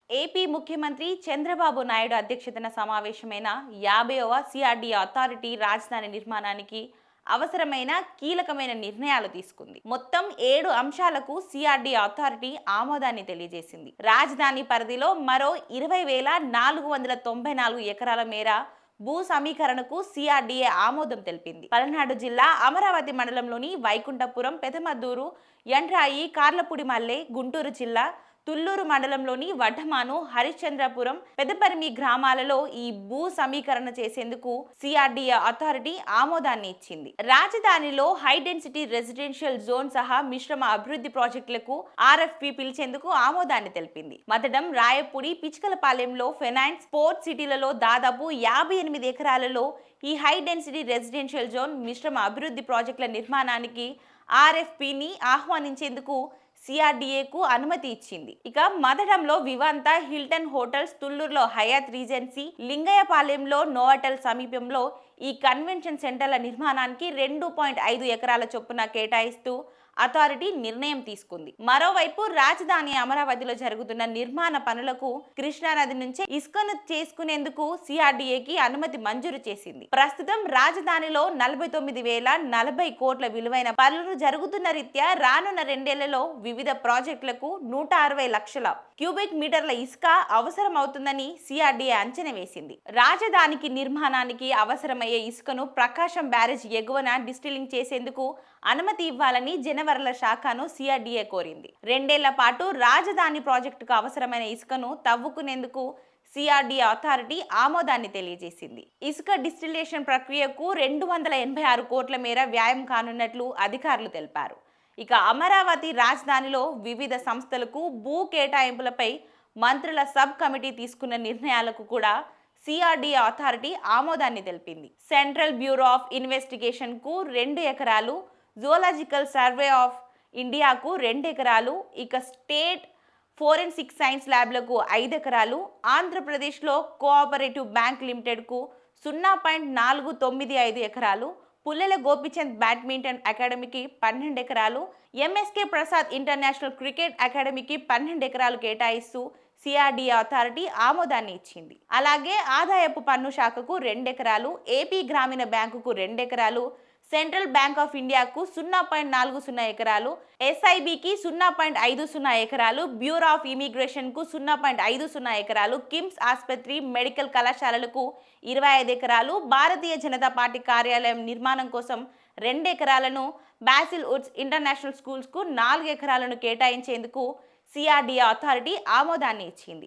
AP ముఖ్యమంత్రి చంద్రబాబు నాయుడు అధ్యక్షతన సమావేశమైన 50వ సిఆర్డీఏ అథారిటీ రాజధాని నిర్మాణానికి అవసరమైన కీలకమైన నిర్ణయాలు తీసుకుంది. మొత్తం 7 అంశాలకు సిఆర్డీఏ అథారిటీ ఆమోదాన్ని తెలియజేసింది. రాజధాని పరిధిలో మరో 20,494 ఎకరాల మేర భూ సమీకరణకు సిఆర్డీఏ ఆమోదం తెలిపింది. పల్నాడు జిల్లా అమరావతి మండలంలోని వైకుంఠపురం, పెదమద్దూరు, యండ్రాయి, కార్లపూడిమల్లె, గుంటూరు జిల్లా తుళ్లూరు మండలంలోని వడ్డమాను, హరిశ్చంద్రపురం, పెదపరిమి గ్రామాలలో ఈ భూ సమీకరణ చేసేందుకు సిఆర్డీఏ అథారిటీ ఆమోదాన్ని ఇచ్చింది. రాజధానిలో హై డెన్సిటీ రెసిడెన్షియల్ జోన్ సహా మిశ్రమ అభివృద్ధి ప్రాజెక్టులకు ఆర్ఎఫ్పి పిలిచేందుకు ఆమోదాన్ని తెలిపింది. మతడం, రాయపూడి, పిచ్కలపాలెంలో ఫైనాన్స్ స్పోర్ట్స్ సిటీలలో దాదాపు 58 ఎకరాలలో ఈ హై డెన్సిటీ రెసిడెన్షియల్ జోన్ మిశ్రమ అభివృద్ధి ప్రాజెక్టుల నిర్మాణానికి ఆర్ఎఫ్పిని ఆహ్వానించేందుకు సిఆర్డీఏకు అనుమతి ఇచ్చింది. ఇక మదడంలో వివాంత, హిల్టన్ హోటల్స్, తుళ్లూరులో హయాత్ రీజెన్సీ, లింగయ్యపాలెంలో నోవాటెల్ సమీపంలో ఈ కన్వెన్షన్ సెంటర్ల నిర్మాణానికి 2.5 ఎకరాల చొప్పున కేటాయిస్తూ అథారిటీ నిర్ణయం తీసుకుంది. మరోవైపు రాజధాని అమరావతిలో జరుగుతున్న నిర్మాణ పనులకు కృష్ణానది నుంచే ఇసుకను చేసుకునేందుకు సిఆర్డీఏకి అనుమతి మంజూరు చేసింది. ప్రస్తుతం రాజధానిలో 49,040 కోట్ల విలువైన పనులు జరుగుతున్న రీత్యా రానున్న 2 ఏళ్లలో వివిధ ప్రాజెక్టులకు 160 లక్షల క్యూబిక్ మీటర్ల ఇసుక అవసరం అవుతుందని సిఆర్డీఏ అంచనా వేసింది. రాజధానికి నిర్మాణానికి అవసరమయ్యే ఇసుకను ప్రకాశం బ్యారేజ్ ఎగువన డిస్టిలింగ్ చేసేందుకు అనుమతి ఇవ్వాలని జనవరుల శాఖను సిఆర్డీఏ కోరింది. 2 ఏళ్ల పాటు రాజధాని ప్రాజెక్టుకు అవసరమైన ఇసుకను తవ్వుకునేందుకు సిఆర్డీఏ అథారిటీ ఆమోదాన్ని తెలియజేసింది. ఇసుక డిస్టిలేషన్ ప్రక్రియకు 286 కోట్ల మేర వ్యయం కానున్నట్లు అధికారులు తెలిపారు. ఇక అమరావతి రాజధానిలో వివిధ సంస్థలకు భూ కేటాయింపులపై మంత్రుల సబ్ కమిటీ తీసుకున్న నిర్ణయాలకు కూడా సిఆర్డీఏ అథారిటీ ఆమోదాన్ని తెలిపింది. సెంట్రల్ బ్యూరో ఆఫ్ ఇన్వెస్టిగేషన్ కు 2 ఎకరాలు, జువలాజికల్ సర్వే ఆఫ్ ఇండియాకు 2 ఎకరాలు, ఇక స్టేట్ ఫోరెన్సిక్ సైన్స్ ల్యాబ్లకు 5 ఎకరాలు, ఆంధ్రప్రదేశ్లో కోఆపరేటివ్ బ్యాంక్ లిమిటెడ్కు 0.495 ఎకరాలు, పుల్లెల గోపిచంద్ బ్యాడ్మింటన్ అకాడమీకి 12 ఎకరాలు, ఎంఎస్కే ప్రసాద్ ఇంటర్నేషనల్ క్రికెట్ అకాడమీకి 12 ఎకరాలు కేటాయిస్తూ సిఆర్డీఏ అథారిటీ ఆమోదాన్ని ఇచ్చింది. అలాగే ఆదాయపు పన్ను శాఖకు 2 ఎకరాలు, ఏపీ గ్రామీణ బ్యాంకుకు 2 ఎకరాలు, సెంట్రల్ బ్యాంక్ ఆఫ్ ఇండియాకు 0.40 ఎకరాలు, ఎస్ఐబికి 0.50 ఎకరాలు, బ్యూరో ఆఫ్ ఇమిగ్రేషన్ కు 0.50 ఎకరాలు, కిమ్స్ ఆసుపత్రి, మెడికల్ కళాశాలలకు 25 ఎకరాలు, భారతీయ జనతా పార్టీ కార్యాలయం నిర్మాణం కోసం 2 ఎకరాలను, బాసిల్ వుడ్స్ ఇంటర్నేషనల్ స్కూల్స్ కు 4 ఎకరాలను కేటాయించేందుకు సిఆర్డీఏ అథారిటీ ఆమోదాన్ని ఇచ్చింది.